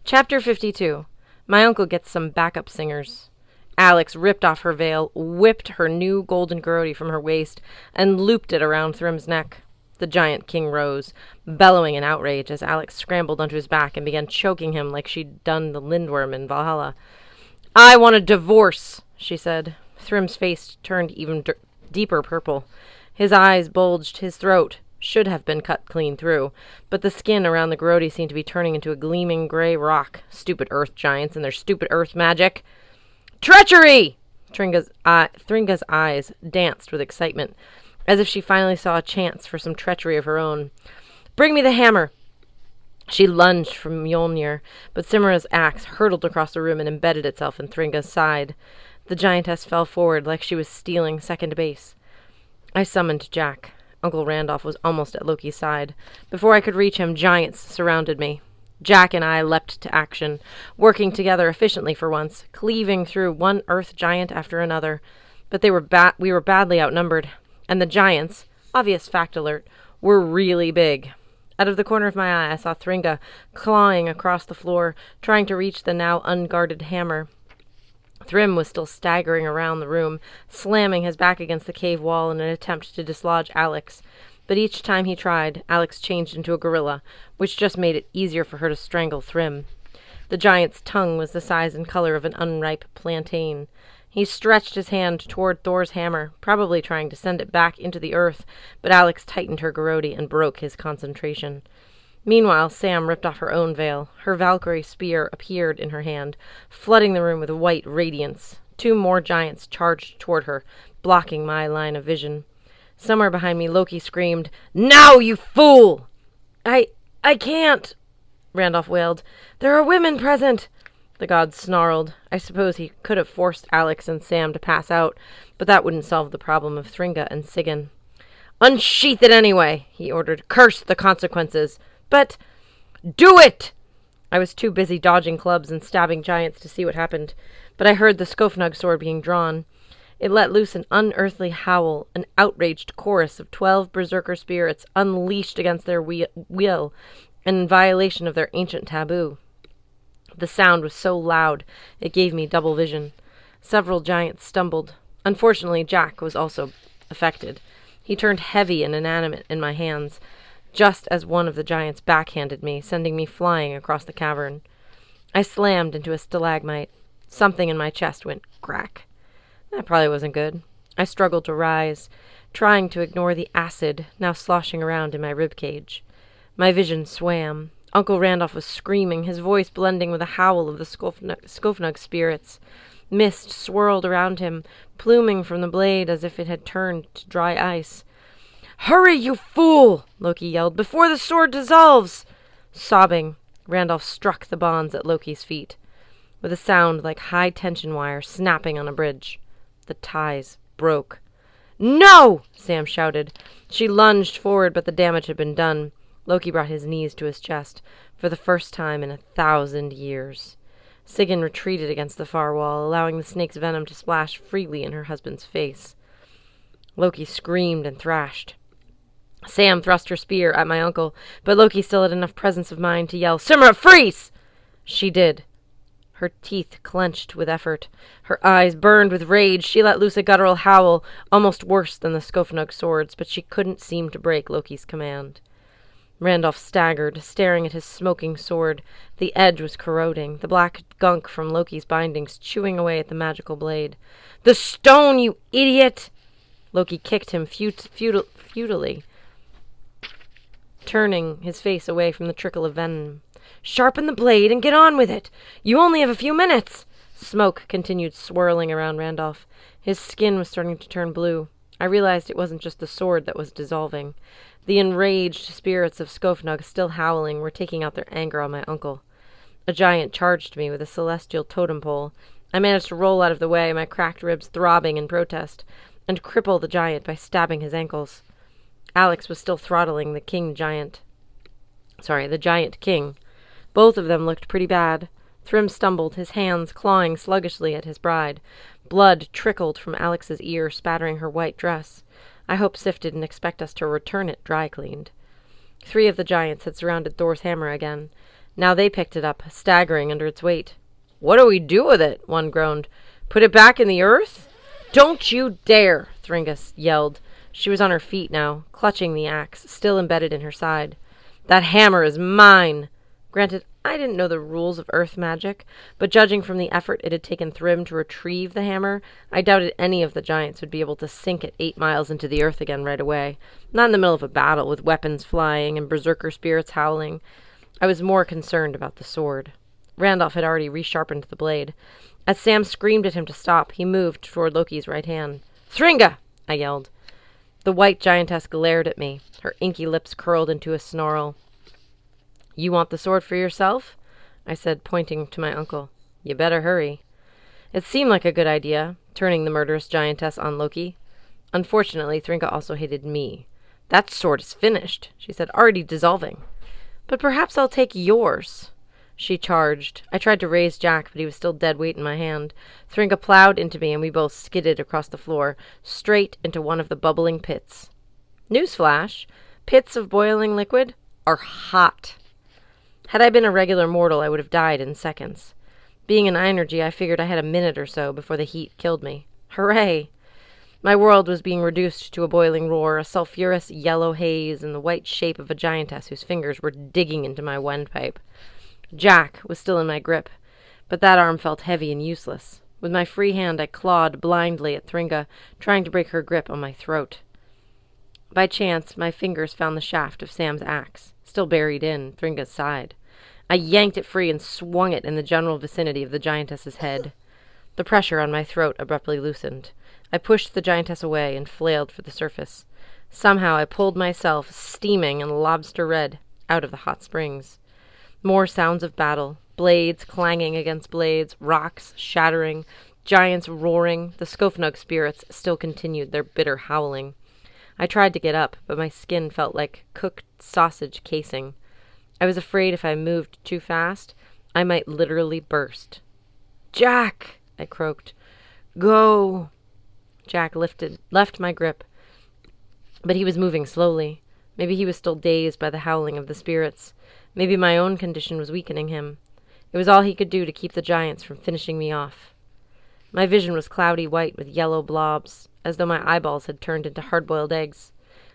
Chapter 52. My uncle gets some backup singers. Alex ripped off her veil, whipped her new golden garrote from her waist, and looped it around Thrym's neck. The giant king rose, bellowing in outrage as Alex scrambled onto his back and began choking him like she'd done the Lindworm in Valhalla. "I want a divorce," she said. Thrym's face turned even deeper purple. His eyes bulged, his throat should have been cut clean through, but the skin around the garrote seemed to be turning into a gleaming gray rock. Stupid earth giants and their stupid earth magic. "Treachery!" Thringa's eyes danced with excitement, as if she finally saw a chance for some treachery of her own. "Bring me the hammer!" She lunged from Mjolnir, but Simra's axe hurtled across the room and embedded itself in Thringa's side. The giantess fell forward like she was stealing second base. I summoned Jack. Uncle Randolph was almost at Loki's side. Before I could reach him, giants surrounded me. Jack and I leapt to action, working together efficiently for once, cleaving through one earth giant after another. But we were badly outnumbered, and the giants, obvious fact alert, were really big. Out of the corner of my eye, I saw Thringa clawing across the floor, trying to reach the now unguarded hammer. Thrym was still staggering around the room, slamming his back against the cave wall in an attempt to dislodge Alex. But each time he tried, Alex changed into a gorilla, which just made it easier for her to strangle Thrym. The giant's tongue was the size and color of an unripe plantain. He stretched his hand toward Thor's hammer, probably trying to send it back into the earth, but Alex tightened her garrote and broke his concentration. Meanwhile, Sam ripped off her own veil. Her Valkyrie spear appeared in her hand, flooding the room with white radiance. 2 more giants charged toward her, blocking my line of vision. Somewhere behind me, Loki screamed, "Now, you fool!" I can't," Randolph wailed. "There are women present." The god snarled. I suppose he could have forced Alex and Sam to pass out, but that wouldn't solve the problem of Thringa and Sigyn. "Unsheath it anyway," he ordered. "Curse the consequences." "But—" "Do it!" I was too busy dodging clubs and stabbing giants to see what happened, but I heard the Skofnug sword being drawn. It let loose an unearthly howl, an outraged chorus of 12 berserker spirits unleashed against their will and in violation of their ancient taboo. The sound was so loud, it gave me double vision. Several giants stumbled. Unfortunately, Jack was also affected. He turned heavy and inanimate in my hands, just as one of the giants backhanded me, sending me flying across the cavern. I slammed into a stalagmite. Something in my chest went crack. That probably wasn't good. I struggled to rise, trying to ignore the acid now sloshing around in my ribcage. My vision swam. Uncle Randolph was screaming, his voice blending with the howl of the Skofnug spirits. Mist swirled around him, pluming from the blade as if it had turned to dry ice. "Hurry, you fool!" Loki yelled, "before the sword dissolves!" Sobbing, Randolph struck the bonds at Loki's feet, with a sound like high-tension wire snapping on a bridge. The ties broke. "No!" Sam shouted. She lunged forward, but the damage had been done. Loki brought his knees to his chest, for the first time in 1,000 years. Sigyn retreated against the far wall, allowing the snake's venom to splash freely in her husband's face. Loki screamed and thrashed. Sam thrust her spear at my uncle, but Loki still had enough presence of mind to yell, "Simra, freeze!" She did. Her teeth clenched with effort. Her eyes burned with rage. She let loose a guttural howl, almost worse than the Skofnug swords, but she couldn't seem to break Loki's command. Randolph staggered, staring at his smoking sword. The edge was corroding, the black gunk from Loki's bindings chewing away at the magical blade. "The stone, you idiot!" Loki kicked him futilely, turning his face away from the trickle of venom. "Sharpen the blade and get on with it! You only have a few minutes!" Smoke continued swirling around Randolph. His skin was starting to turn blue. I realized it wasn't just the sword that was dissolving. The enraged spirits of Skofnug, still howling, were taking out their anger on my uncle. A giant charged me with a celestial totem pole. I managed to roll out of the way, my cracked ribs throbbing in protest, and cripple the giant by stabbing his ankles. Alex was still throttling the giant king. Both of them looked pretty bad. Thrym stumbled, his hands clawing sluggishly at his bride. Blood trickled from Alex's ear, spattering her white dress. I hope Sif didn't expect us to return it dry-cleaned. 3 of the giants had surrounded Thor's hammer again. Now they picked it up, staggering under its weight. "What do we do with it?" one groaned. "Put it back in the earth?" "Don't you dare!" Thringa yelled. She was on her feet now, clutching the axe, still embedded in her side. "That hammer is mine!" Granted, I didn't know the rules of earth magic, but judging from the effort it had taken Thrym to retrieve the hammer, I doubted any of the giants would be able to sink it 8 miles into the earth again right away. Not in the middle of a battle with weapons flying and berserker spirits howling. I was more concerned about the sword. Randolph had already resharpened the blade. As Sam screamed at him to stop, he moved toward Loki's right hand. "Thringa!" I yelled. The white giantess glared at me, her inky lips curled into a snarl. "You want the sword for yourself?" I said, pointing to my uncle. "You better hurry." It seemed like a good idea, turning the murderous giantess on Loki. Unfortunately, Thringa also hated me. "That sword is finished," she said, "already dissolving." "But perhaps I'll take yours." She charged. I tried to raise Jack, but he was still dead weight in my hand. Thringa plowed into me, and we both skidded across the floor, straight into one of the bubbling pits. Newsflash, pits of boiling liquid are hot. Had I been a regular mortal, I would have died in seconds. Being an energy, I figured I had a minute or so before the heat killed me. Hooray! My world was being reduced to a boiling roar, a sulphurous yellow haze, and the white shape of a giantess whose fingers were digging into my windpipe. Jack was still in my grip, but that arm felt heavy and useless. With my free hand, I clawed blindly at Thringa, trying to break her grip on my throat. By chance, my fingers found the shaft of Sam's axe, still buried in Thringa's side. I yanked it free and swung it in the general vicinity of the giantess's head. The pressure on my throat abruptly loosened. I pushed the giantess away and flailed for the surface. Somehow I pulled myself, steaming and lobster red, out of the hot springs. More sounds of battle, blades clanging against blades, rocks shattering, giants roaring. The Skofnug spirits still continued their bitter howling. I tried to get up, but my skin felt like cooked sausage casing. I was afraid if I moved too fast, I might literally burst. "Jack!" I croaked. "Go!" Jack left my grip, but he was moving slowly. Maybe he was still dazed by the howling of the spirits. Maybe my own condition was weakening him. It was all he could do to keep the giants from finishing me off. My vision was cloudy white with yellow blobs, as though my eyeballs had turned into hard-boiled eggs.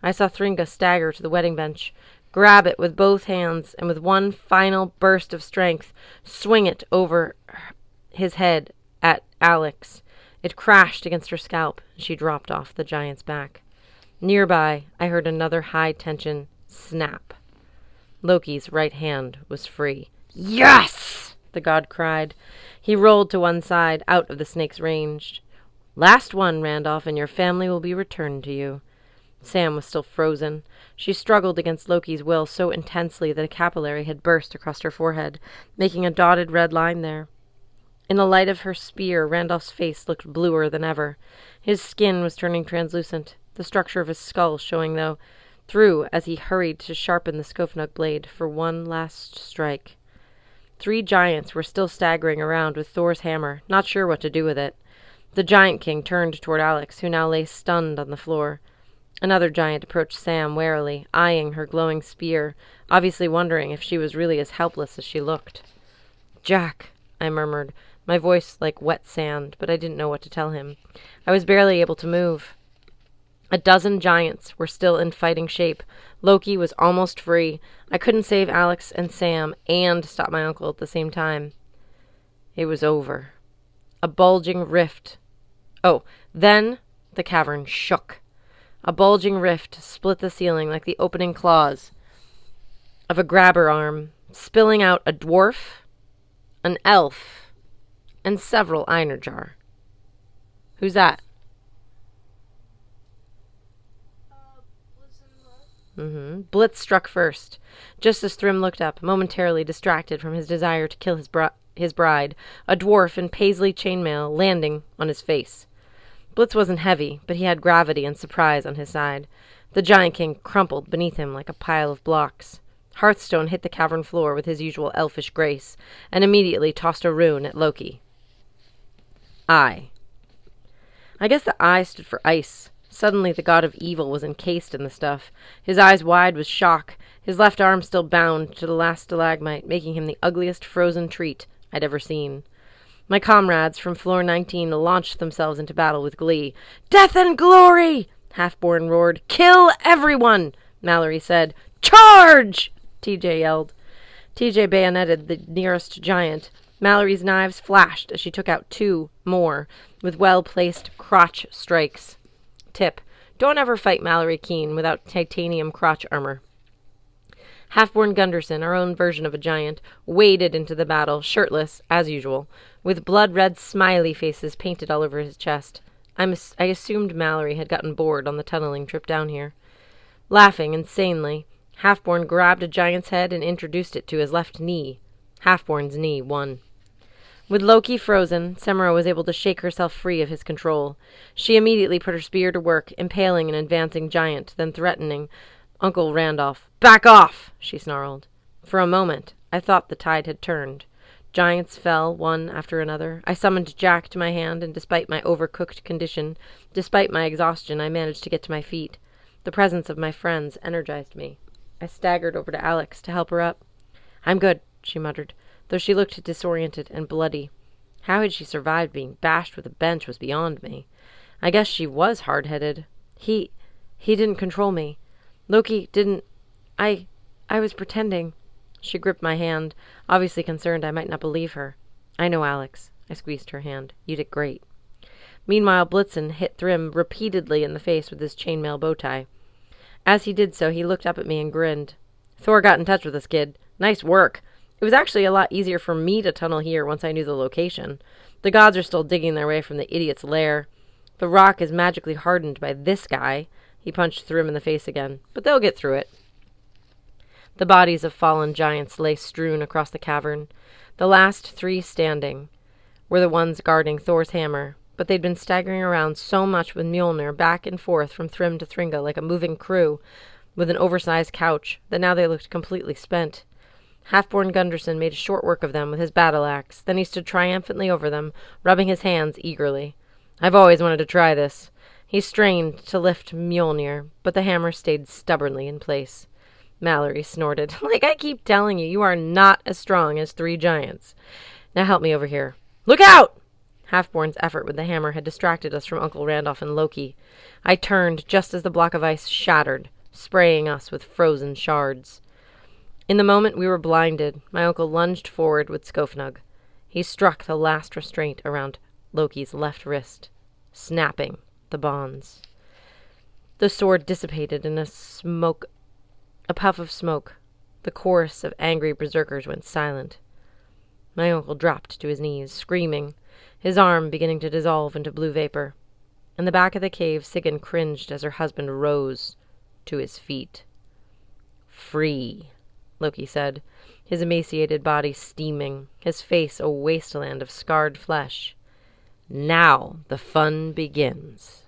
I saw Thringa stagger to the wedding bench, grab it with both hands, and with one final burst of strength, swing it over his head at Alex. It crashed against her scalp, and she dropped off the giant's back. Nearby, I heard another high-tension snap. Loki's right hand was free. "Yes!" the god cried. He rolled to one side, out of the snake's range. "Last one, Randolph, and your family will be returned to you." Sam was still frozen. She struggled against Loki's will so intensely that a capillary had burst across her forehead, making a dotted red line there. In the light of her spear, Randolph's face looked bluer than ever. His skin was turning translucent, the structure of his skull showing through as he hurried to sharpen the Skofnug blade for one last strike. 3 giants were still staggering around with Thor's hammer, not sure what to do with it. The giant king turned toward Alex, who now lay stunned on the floor. Another giant approached Sam warily, eyeing her glowing spear, obviously wondering if she was really as helpless as she looked. "Jack," I murmured, my voice like wet sand, but I didn't know what to tell him. I was barely able to move. A dozen giants were still in fighting shape. Loki was almost free. I couldn't save Alex and Sam and stop my uncle at the same time. It was over. A bulging rift. Then the cavern shook. A bulging rift split the ceiling like the opening claws of a grabber arm, spilling out a dwarf, an elf, and several Einerjar. "Who's that?" Blitz struck first, just as Thrym looked up, momentarily distracted from his desire to kill his bride, a dwarf in paisley chainmail landing on his face. Blitz wasn't heavy, but he had gravity and surprise on his side. The Giant King crumpled beneath him like a pile of blocks. Hearthstone hit the cavern floor with his usual elfish grace, and immediately tossed a rune at Loki. I guess the I stood for ice. Suddenly the god of evil was encased in the stuff, his eyes wide with shock, his left arm still bound to the last stalagmite, making him the ugliest frozen treat I'd ever seen. My comrades from floor 19 launched themselves into battle with glee. "Death and glory!" Halfborn roared. "Kill everyone!" Mallory said. "Charge!" TJ yelled. TJ bayoneted the nearest giant. Mallory's knives flashed as she took out 2 more, with well-placed crotch strikes. Tip: don't ever fight Mallory Keene without titanium crotch armor. Halfborn Gunderson, our own version of a giant, waded into the battle, shirtless, as usual, with blood-red smiley faces painted all over his chest. I assumed Mallory had gotten bored on the tunneling trip down here. Laughing insanely, Halfborn grabbed a giant's head and introduced it to his left knee. Halfborn's knee won. With Loki frozen, Semra was able to shake herself free of his control. She immediately put her spear to work, impaling an advancing giant, then threatening Uncle Randolph. "Back off!" she snarled. For a moment, I thought the tide had turned. Giants fell, one after another. I summoned Jack to my hand, and despite my overcooked condition, despite my exhaustion, I managed to get to my feet. The presence of my friends energized me. I staggered over to Alex to help her up. "I'm good," she muttered, though she looked disoriented and bloody. How had she survived being bashed with a bench was beyond me. I guess she was hard-headed. He didn't control me. Loki didn't... I was pretending. She gripped my hand, obviously concerned I might not believe her. "I know, Alex." I squeezed her hand. "You did great." Meanwhile, Blitzen hit Thrym repeatedly in the face with his chainmail bow tie. As he did so, he looked up at me and grinned. "Thor got in touch with us, kid. Nice work. It was actually a lot easier for me to tunnel here once I knew the location. The gods are still digging their way from the idiot's lair. The rock is magically hardened by this guy." He punched Thrym in the face again. "But they'll get through it." The bodies of fallen giants lay strewn across the cavern. The last 3 standing were the ones guarding Thor's hammer, but they'd been staggering around so much with Mjolnir back and forth from Thrym to Thringa like a moving crew with an oversized couch that now they looked completely spent. Halfborn Gunderson made short work of them with his battle-axe. Then he stood triumphantly over them, rubbing his hands eagerly. "I've always wanted to try this." He strained to lift Mjolnir, but the hammer stayed stubbornly in place. Mallory snorted. "Like I keep telling you, you are not as strong as 3 giants. Now help me over here." "Look out!" Halfborn's effort with the hammer had distracted us from Uncle Randolph and Loki. I turned just as the block of ice shattered, spraying us with frozen shards. In the moment we were blinded, my uncle lunged forward with Skofnug. He struck the last restraint around Loki's left wrist, snapping the bonds. The sword dissipated in a puff of smoke. The chorus of angry berserkers went silent. My uncle dropped to his knees, screaming, his arm beginning to dissolve into blue vapor. In the back of the cave, Sigyn cringed as her husband rose to his feet. "Free," Loki said, his emaciated body steaming, his face a wasteland of scarred flesh. "Now the fun begins."